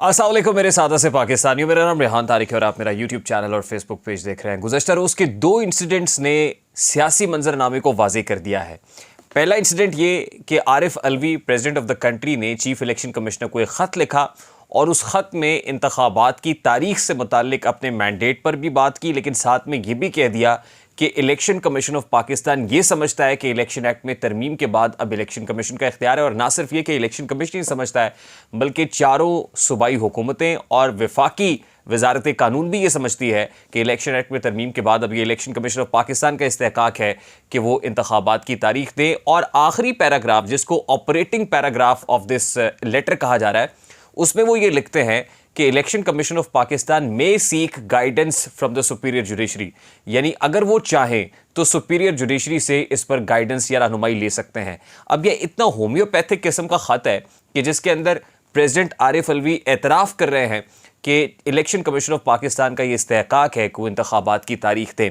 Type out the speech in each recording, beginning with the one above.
अस्सलाम वालेकुम मेरे सादा से पाकिस्तानियों। मेरा नाम रेहान तारिक है और आप मेरा यूट्यूब चैनल और फेसबुक पेज देख रहे हैं। गुज़श्ता रोज़ के दो इंसिडेंट्स ने सियासी मंजरनामे को वाज़ेह कर दिया है। पहला इंसिडेंट ये कि Arif Alvi president of the country ने चीफ इलेक्शन कमिश्नर को एक ख़त लिखा और उस ख़त में इंतखाबात की तारीख से मुताल्लिक अपने मैंडेट पर भी बात की, लेकिन साथ में ये भी कह दिया कि इलेक्शन कमीशन ऑफ पाकिस्तान ये समझता है कि इलेक्शन एक्ट में तरमीम के बाद अब इलेक्शन कमीशन का इख्तियार है। और ना सिर्फ ये कि इलेक्शन कमीशन ही समझता है, बल्कि चारों सूबाई हुकूमतें और वफाकी वजारत कानून भी ये समझती है कि इलेक्शन एक्ट में तरमीम के बाद अब ये इलेक्शन कमीशन ऑफ पाकिस्तान का इस्तेहकाक है कि वो इंतखाबात की तारीख दें। और आखिरी पैराग्राफ, जिसको operating paragraph of this letter कहा जा रहा है, उसमें वो ये लिखते हैं कि इलेक्शन कमीशन ऑफ पाकिस्तान में seek guidance from the superior judiciary, यानी अगर वो चाहें तो सुपीरियर जुडिशरी से इस पर गाइडेंस या रहनुमाई ले सकते हैं। अब यह इतना होम्योपैथिक किस्म का ख़त है कि जिसके अंदर प्रेसिडेंट आरिफ अलवी एतराफ़ कर रहे हैं कि इलेक्शन कमीशन ऑफ पाकिस्तान का ये इस्तेहकाक है कि वो इंतखाबात की तारीख दें।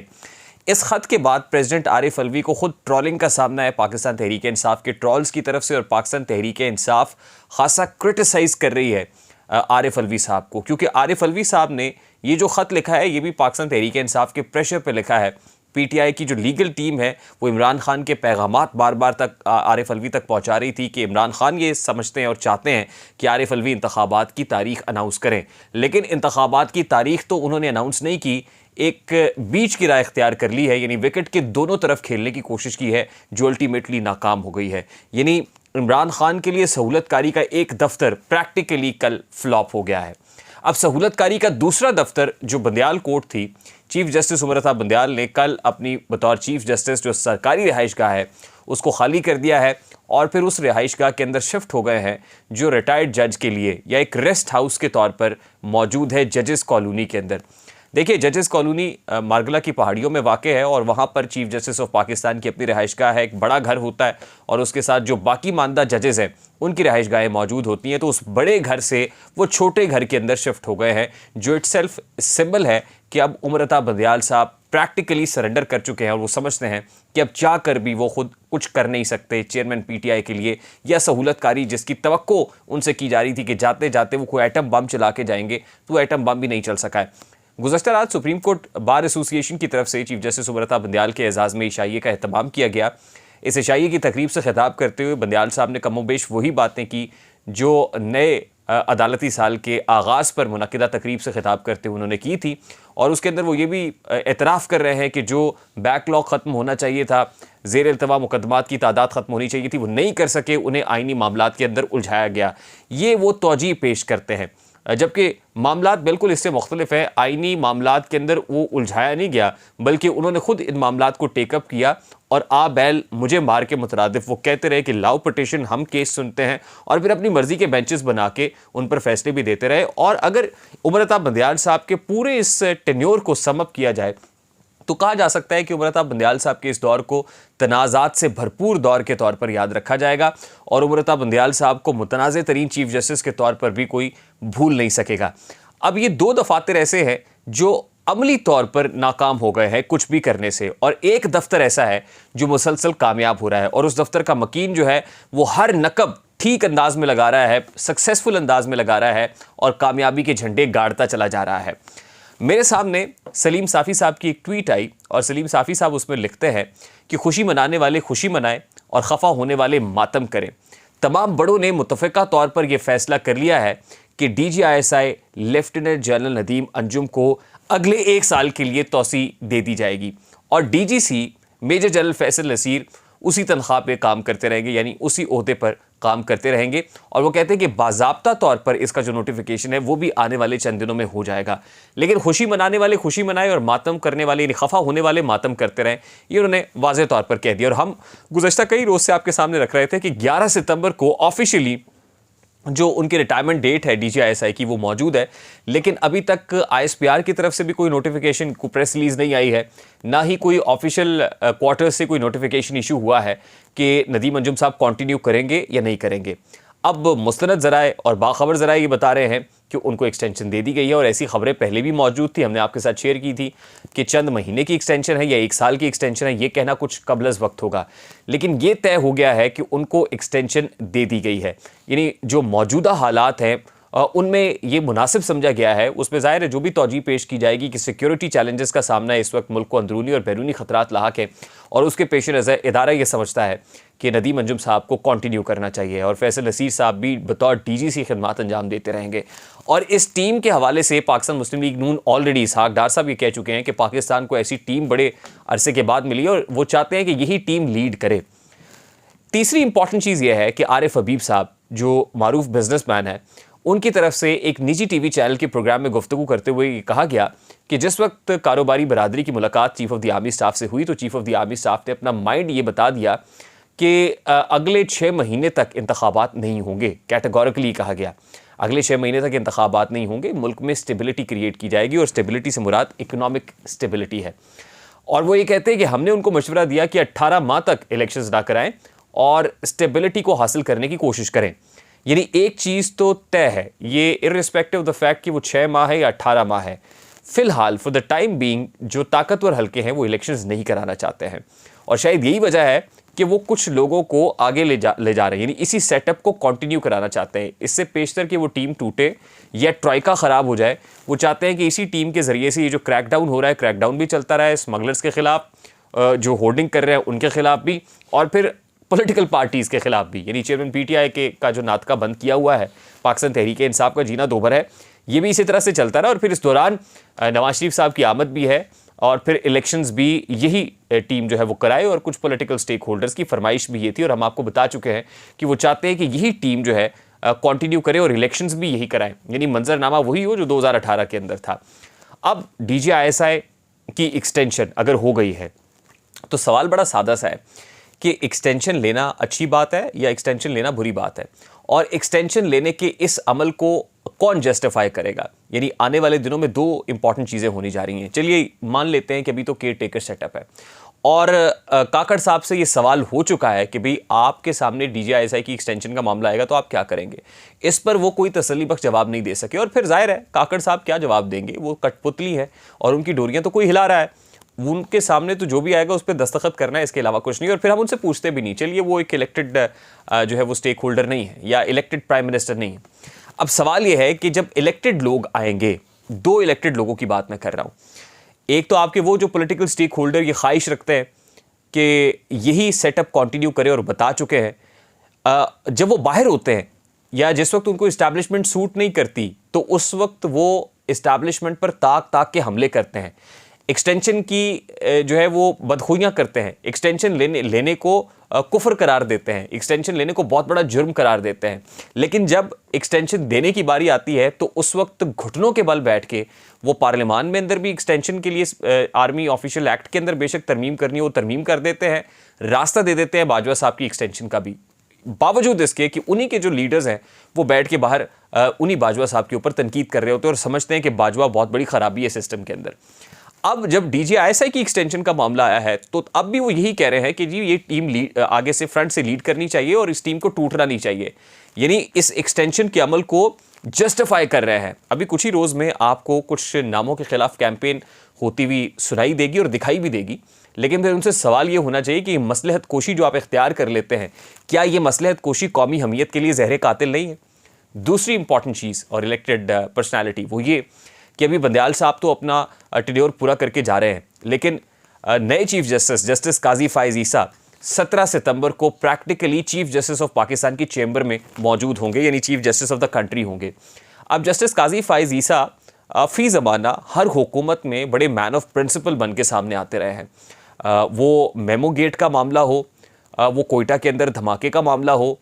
इस ख़त के बाद प्रेसिडेंट आरिफ अलवी को खुद ट्रोलिंग का सामना है पाकिस्तान तहरीक इंसाफ के ट्रोल्स की तरफ से, और पाकिस्तान तहरीक इंसाफ खासा क्रिटिसाइज़ कर रही है आरिफ अलवी साहब को, क्योंकि आरिफ अलवी साहब ने ये जो ख़त लिखा है ये भी पाकिस्तान तहरीक इंसाफ के प्रेशर पे लिखा है। पीटीआई की जो लीगल टीम है वो इमरान खान के पैगामात बार बार तक आरिफ अलवी तक पहुंचा रही थी कि इमरान खान ये समझते हैं और चाहते हैं कि आरिफ अलवी इंतखाबात की तारीख अनाउंस करें, लेकिन इंतखाबात की तारीख तो उन्होंने अनाउंस नहीं की, एक बीच की राह इख्तियार कर ली है, यानी विकेट के दोनों तरफ खेलने की कोशिश की है जो अल्टीमेटली नाकाम हो गई है। यानी इमरान खान के लिए सहूलतकारी का एक दफ्तर प्रैक्टिकली कल फ्लॉप हो गया है। अब सहूलतकारी का दूसरा दफ्तर जो बंदियाल कोर्ट थी, चीफ जस्टिस उमर बंदियाल ने कल अपनी बतौर चीफ जस्टिस जो सरकारी रिहाइशगाह है उसको खाली कर दिया है और फिर उस रिहाइशगाह के अंदर शिफ्ट हो गए हैं जो रिटायर्ड जज के लिए या एक रेस्ट हाउस के तौर पर मौजूद है जजेस कॉलोनी के अंदर। देखिए, जजेस कॉलोनी मारगला की पहाड़ियों में वाक़ है और वहाँ पर चीफ जस्टिस ऑफ पाकिस्तान की अपनी रिहाइशगाह है, एक बड़ा घर होता है और उसके साथ जो बाकी मानदा जजेस हैं उनकी रिहाइशगाहें मौजूद होती हैं। तो उस बड़े घर से वो छोटे घर के अंदर शिफ्ट हो गए हैं, जो इटसेल्फ सिंबल है कि अब उमर बंदियाल साहब प्रैक्टिकली सरेंडर कर चुके हैं और वो समझते हैं कि अब चाह कर भी वो खुद कुछ कर नहीं सकते चेयरमैन पीटीआई के लिए, या सहूलतकारी जिसकी तवक्को उनसे की जा रही थी कि जाते जाते वो कोई एटम बम चला के जाएंगे, तो एटम बम भी नहीं चल सका है। गुज़श्ता रात सुप्रीम कोर्ट बार एसोसिएशन की तरफ से चीफ जस्टिस उमर बंदियाल के एजाज़ में इशाइये का एहतमाम किया गया। इस इशाइये की तकरीब से खिताब करते हुए बंदियाल साहब ने कमोबेश वही बातें की जो नए अदालती साल के आगाज़ पर मुनक़िदा तकरीब से खिताब करते हुए उन्होंने की थी, और उसके अंदर वो ये भी एतराफ़ कर रहे हैं कि जो बैकलॉग ख़त्म होना चाहिए था, ज़ेर इल्तवा मुकदमात की तादाद ख़त्म होनी चाहिए थी, वो नहीं कर सके, उन्हें आइनी मामलात के अंदर उलझाया गया। ये वो तौजीह पेश करते हैं, जबकि मामलात बिल्कुल इससे मुख्तलिफ है। आइनी मामलात के अंदर वो उलझाया नहीं गया, बल्कि उन्होंने खुद इन मामलात को टेकअप किया और आ बैल मुझे मार के मुतरादिफ वो कहते रहे कि लाओ पिटिशन, हम केस सुनते हैं, और फिर अपनी मर्जी के बेंचेस बना के उन पर फैसले भी देते रहे। और अगर उमर बंदियाल साहब के पूरे इस टेन्योर को समअप किया जाए तो कहा जा सकता है कि उमर बंदियाल साहब के इस दौर को तनाज़ात से भरपूर दौर के तौर पर याद रखा जाएगा और उमर बंदियाल साहब को मुतनाज़ तरीन चीफ जस्टिस के तौर पर भी कोई भूल नहीं सकेगा। अब ये दो दफातर ऐसे हैं जो अमली तौर पर नाकाम हो गए हैं कुछ भी करने से, और एक दफ्तर ऐसा है जो मुसलसल कामयाब हो रहा है, और उस दफ्तर का मकीन जो है वो हर नकब ठीक अंदाज में लगा रहा है, सक्सेसफुल अंदाज में लगा रहा है और कामयाबी के झंडे गाड़ता चला जा रहा है। मेरे सामने सलीम साफ़ी साहब की एक ट्वीट आई और सलीम साफ़ी साहब उसमें लिखते हैं कि खुशी मनाने वाले खुशी मनाएं और खफा होने वाले मातम करें। तमाम बड़ों ने मुतफ़िका तौर पर यह फैसला कर लिया है कि DGISI lieutenant general Nadeem Anjum को अगले 1 साल के लिए तौसी दे दी जाएगी और DGC major general Faisal Naseer उसी तनख्वाह पे काम करते रहेंगे, यानी उसी ओहदे पर काम करते रहेंगे। और वो कहते हैं कि बाज़ाब्ता तौर पर इसका जो नोटिफिकेशन है वो भी आने वाले चंद दिनों में हो जाएगा। लेकिन खुशी मनाने वाले खुशी मनाएं और मातम करने वाले यानी खफा होने वाले मातम करते रहें, ये उन्होंने वाज़ेह तौर पर कह दिया। और हम गुज़श्ता कई रोज़ से आपके सामने रख रहे थे कि 11 सितंबर को ऑफिशियली जो उनकी रिटायरमेंट डेट है DGISI की वो मौजूद है, लेकिन अभी तक ISPR की तरफ से भी कोई नोटिफिकेशन, कोई प्रेस रिलीज़ नहीं आई है, ना ही कोई ऑफिशियल क्वार्टर से कोई नोटिफिकेशन इशू हुआ है कि नदीम अंजुम साहब कंटिन्यू करेंगे या नहीं करेंगे। अब मुस्तनद ज़राए और बाखबर ज़राए ये बता रहे हैं कि उनको एक्सटेंशन दे दी गई है, और ऐसी खबरें पहले भी मौजूद थी, हमने आपके साथ शेयर की थी कि चंद महीने की एक्सटेंशन है या 1 साल की एक्सटेंशन है, ये कहना कुछ कबल वक्त होगा, लेकिन ये तय हो गया है कि उनको एक्सटेंशन दे दी गई है। यानी जो मौजूदा हालात हैं उनमें ये मुनासिब समझा गया है, उसमें ज़ाहिर है जो भी तौजीह पेश की जाएगी कि सिक्योरिटी चैलेंजेस का सामना इस वक्त मुल्क को अंदरूनी और बैरूनी ख़तरात लाक है, और उसके पेश नज़र इदारा ये समझता है कि नदीम अंजुम साहब को कंटिन्यू करना चाहिए और फैसल नसीर साहब भी बतौर DGC खिदमात अंजाम देते रहेंगे। और इस टीम के हवाले से पाकिस्तान मुस्लिम लीग नून ऑलरेडी इसहाक डार साहब ये कह चुके हैं कि पाकिस्तान को ऐसी टीम बड़े अरसे के बाद मिली और वो चाहते हैं कि यही टीम लीड करे। तीसरी इंपॉर्टेंट चीज़ यह है कि आरिफ हबीब साहब जो मारूफ बिजनेसमैन है, उनकी तरफ से एक निजी TV चैनल के प्रोग्राम में गुफ्तगू करते हुए कहा गया कि जिस वक्त कारोबारी बरादरी की मुलाकात chief of the army staff से हुई तो chief of the army staff ने अपना माइंड ये बता दिया कि अगले 6 महीने तक इंतखाबात नहीं होंगे। कैटेगोरिकली कहा गया अगले 6 महीने तक इंतखाबात नहीं होंगे, मुल्क में स्टेबिलिटी क्रिएट की जाएगी और स्टेबिलिटी से मुराद इकोनॉमिक स्टेबिलिटी है। और वो ये कहते हैं कि हमने उनको मशवरा दिया कि 18 माह तक इलेक्शंस ना कराएं और स्टेबिलिटी को हासिल करने की कोशिश करें। यानी एक चीज़ तो तय है, ये इर्रिस्पेक्टिव ऑफ द फैक्ट कि वो 6 माह है या 18 माह है, फिलहाल फॉर द टाइम बीइंग जो ताकतवर हल्के हैं वो इलेक्शंस नहीं कराना चाहते हैं। और शायद यही वजह है कि वो कुछ लोगों को आगे ले जा रहे हैं, यानी इसी सेटअप को कंटिन्यू कराना चाहते हैं। इससे पेशतर कि वो टीम टूटे या ट्राइका ख़राब हो जाए, वो चाहते हैं कि इसी टीम के ज़रिए से ये जो क्रैकडाउन हो रहा है, क्रैकडाउन भी चलता रहा है, स्मगलर्स के ख़िलाफ़, जो होर्डिंग कर रहे हैं उनके ख़िलाफ़ भी, और फिर पॉलिटिकल पार्टीज़ के खिलाफ भी। यानी चेयरमैन PTI के का जो नाटका बंद किया हुआ है, पाकिस्तान तहरीक इंसाफ का जीना दोभर है, ये भी इसी तरह से चलता रहा। और फिर इस दौरान नवाज शरीफ साहब की आमद भी है और फिर इलेक्शंस भी यही टीम जो है वो कराए, और कुछ पॉलिटिकल स्टेक होल्डर्स की फरमाइश भी ये थी और हम आपको बता चुके हैं कि वो चाहते हैं कि यही टीम जो है कंटिन्यू करे और इलेक्शंस भी यही कराए, यानी मंजरनामा वही हो जो 2018 के अंदर था। अब DGISI की एक्सटेंशन अगर हो गई है तो सवाल बड़ा सादा सा है कि एक्सटेंशन लेना अच्छी बात है या एक्सटेंशन लेना बुरी बात है, और एक्सटेंशन लेने के इस अमल को कौन जस्टिफाई करेगा। यानी आने वाले दिनों में 2 इंपॉर्टेंट चीज़ें होनी जा रही हैं। चलिए मान लेते हैं कि अभी तो केयर टेकर सेटअप है और काकड़ साहब से ये सवाल हो चुका है कि भाई आपके सामने DGISI की एक्सटेंशन का मामला आएगा तो आप क्या करेंगे। इस पर वो कोई तसल्ली बख्श जवाब नहीं दे सके, और फिर जाहिर है काकड़ साहब क्या जवाब देंगे, वो कठपुतली है और उनकी डोरियाँ तो कोई हिला रहा है, उनके सामने तो जो भी आएगा उस पर दस्तखत करना है, इसके अलावा कुछ नहीं। और फिर हम उनसे पूछते भी नहीं, चलिए वो एक इलेक्टेड जो है वो स्टेक होल्डर नहीं है या इलेक्टेड प्राइम मिनिस्टर नहीं है। अब सवाल ये है कि जब इलेक्टेड लोग आएंगे, 2 इलेक्टेड लोगों की बात मैं कर रहा हूँ, एक तो आपके वो जो पॉलिटिकल स्टेक होल्डर ये ख्वाहिश रखते हैं कि यही सेटअप कंटिन्यू करे और बता चुके हैं, जब वो बाहर होते हैं या जिस वक्त उनको इस्टेब्लिशमेंट सूट नहीं करती तो उस वक्त वो इस्टेब्लिशमेंट पर ताक के हमले करते हैं, एक्सटेंशन की जो है वो बदखुइयाँ करते हैं, एक्सटेंशन लेने को कुफ्र करार देते हैं, एक्सटेंशन लेने को बहुत बड़ा जुर्म करार देते हैं। लेकिन जब एक्सटेंशन देने की बारी आती है तो उस वक्त घुटनों के बल बैठ के वो पार्लियामान में अंदर भी एक्सटेंशन के लिए आर्मी ऑफिशियल एक्ट के अंदर बेशक तरमीम करनी हो वो तरमीम कर देते हैं, रास्ता दे देते हैं बाजवा साहब की एक्सटेंशन का भी, बावजूद इसके कि उन्हीं के जो लीडर्स हैं वो बैठ के बाहर उन्हीं बाजवा साहब के ऊपर तनकीद कर रहे होते हैं और समझते हैं कि बाजवा बहुत बड़ी खराबी है सिस्टम के अंदर। अब जब DGISI की एक्सटेंशन का मामला आया है तो अब भी वो यही कह रहे हैं कि जी ये टीम आगे से फ्रंट से लीड करनी चाहिए और इस टीम को टूटना नहीं चाहिए, यानी इस एक्सटेंशन के अमल को जस्टिफाई कर रहे हैं। अभी कुछ ही रोज़ में आपको कुछ नामों के खिलाफ कैंपेन होती हुई सुनाई देगी और दिखाई भी देगी, लेकिन फिर उनसे सवाल ये होना चाहिए कि मसलहत कोशी जो आप इख्तियार कर लेते हैं, क्या ये मसलहत कोशी कौमी हमीयत के लिए ज़हर कातिल नहीं है। दूसरी इंपॉर्टेंट चीज़ और इलेक्टेड पर्सनैलिटी वो ये कि अभी बंदयाल साहब तो अपना टेन्योर पूरा करके जा रहे हैं, लेकिन नए चीफ जस्टिस काजी फायज़ ईसा 17 सितंबर को practically chief justice of Pakistan की चेंबर में मौजूद होंगे, यानी chief justice of the country होंगे। अब जस्टिस काजी फायज़ ईसा फ़ी ज़माना हर हुकूमत में बड़े मैन ऑफ प्रिंसिपल बन के सामने आते रहे हैं, वो मेमो गेट का मामला हो, वो कोयटा के अंदर धमाके का मामला हो,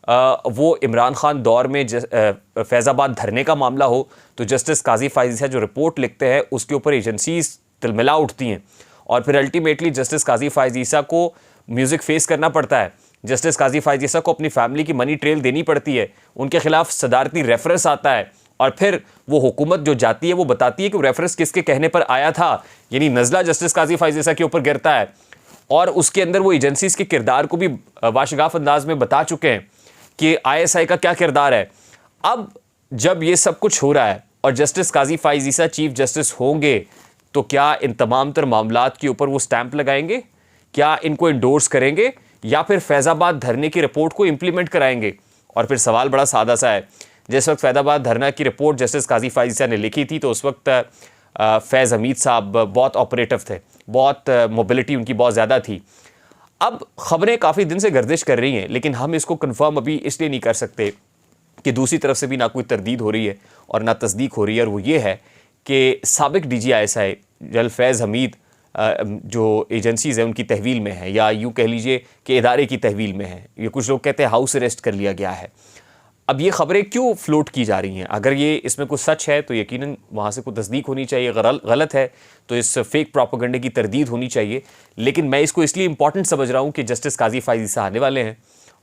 वो इमरान खान दौर में फैज़ाबाद धरने का मामला हो, तो जस्टिस काजी फायज़ ईसा जो रिपोर्ट लिखते हैं उसके ऊपर एजेंसीज तिलमिला उठती हैं और फिर अल्टीमेटली जस्टिस काजी फायज़ ईसा को म्यूज़िक फेस करना पड़ता है, जस्टिस काजी फायज़ ईसा को अपनी फैमिली की मनी ट्रेल देनी पड़ती है, उनके खिलाफ सदारती रेफरेंस आता है और फिर वो हुकूमत जो जाती है वो बताती है कि वो रेफरेंस किसके कहने पर आया था, यानी नज़ला जस्टिस काजी फायज़ ईसा के ऊपर गिरता है और उसके अंदर वो एजेंसीज के किरदार को भी वाशगाफ अंदाज में बता चुके हैं कि ISI का क्या किरदार है। अब जब ये सब कुछ हो रहा है और जस्टिस काजी फायज़ ईसा चीफ जस्टिस होंगे तो क्या इन तमाम तर मामलात के ऊपर वो स्टैंप लगाएंगे, क्या इनको इंडोर्स करेंगे या फिर फैज़ाबाद धरने की रिपोर्ट को इम्प्लीमेंट कराएंगे। और फिर सवाल बड़ा सादा सा है, जिस वक्त फैज़ाबाद धरना की रिपोर्ट जस्टिस काजी फाइज़ ने लिखी थी तो उस वक्त फैज़ हमीद साहब बहुत ऑपरेटिव थे, बहुत मोबिलिटी उनकी बहुत ज़्यादा थी। अब ख़बरें काफ़ी दिन से गर्दिश कर रही हैं, लेकिन हम इसको कंफर्म अभी इसलिए नहीं कर सकते कि दूसरी तरफ से भी ना कोई तरदीद हो रही है और ना तस्दीक हो रही है, और वो ये है कि साबिक DGI जनरल फैज़ हमीद जो एजेंसीज़ हैं उनकी तहवील में है, या यूँ कह लीजिए कि इदारे की तहवील में है। ये कुछ लोग कहते हैं हाउस अरेस्ट कर लिया गया है। अब ये ख़बरें क्यों फ्लोट की जा रही हैं? अगर ये इसमें कुछ सच है तो यकीनन वहाँ से कोई तस्दीक होनी चाहिए, गलत है तो इस फेक प्रोपेगेंडे की तरदीद होनी चाहिए। लेकिन मैं इसको इसलिए इंपॉर्टेंट समझ रहा हूँ कि जस्टिस काजी फाइज़ आने वाले हैं,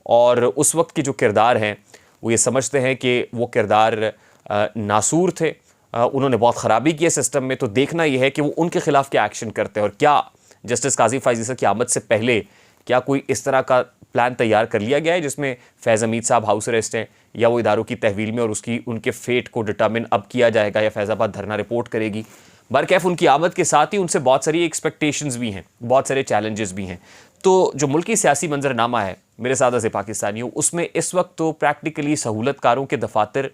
और उस वक्त के जो किरदार हैं वो ये समझते हैं कि वो किरदार नासूर थे, उन्होंने बहुत ख़राबी की है सिस्टम में। तो देखना यह है कि वो उनके ख़िलाफ़ क्या एक्शन करते हैं, और क्या जस्टिस काजी फाइज़ की आमद से पहले क्या कोई इस तरह का प्लान तैयार कर लिया गया है जिसमें फैज़ हमीद साहब हाउस अरेस्ट हैं या वो इदारों की तहवील में, और उनके फेट को डिटर्मिन अब किया जाएगा या फैज़ाबाद धरना रिपोर्ट करेगी। बरकैफ उनकी आमद के साथ ही उनसे बहुत सारी एक्सपेक्टेशंस भी हैं, बहुत सारे चैलेंजेस भी हैं। तो जो मुल्की सियासी मंजरनामा है मेरे साथ ऐसे पाकिस्तानियों, उसमें इस वक्त तो प्रैक्टिकली सहूलतकारों के दफातर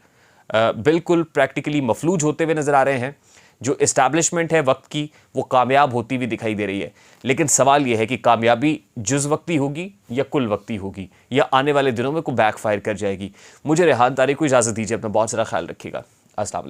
बिल्कुल प्रैक्टिकली मफलूज होते हुए नज़र आ रहे हैं। जो इस्टेब्लिशमेंट है वक्त की वो कामयाब होती हुई दिखाई दे रही है। लेकिन सवाल यह है कि कामयाबी जुज़ वक्ती होगी या कुल वक्ती होगी, या आने वाले दिनों में कोई बैकफायर कर जाएगी। मुझे रेहान तारिक को इजाज़त दीजिए, अपना बहुत सारा ख्याल रखिएगा। अस्सलाम वालेकुम।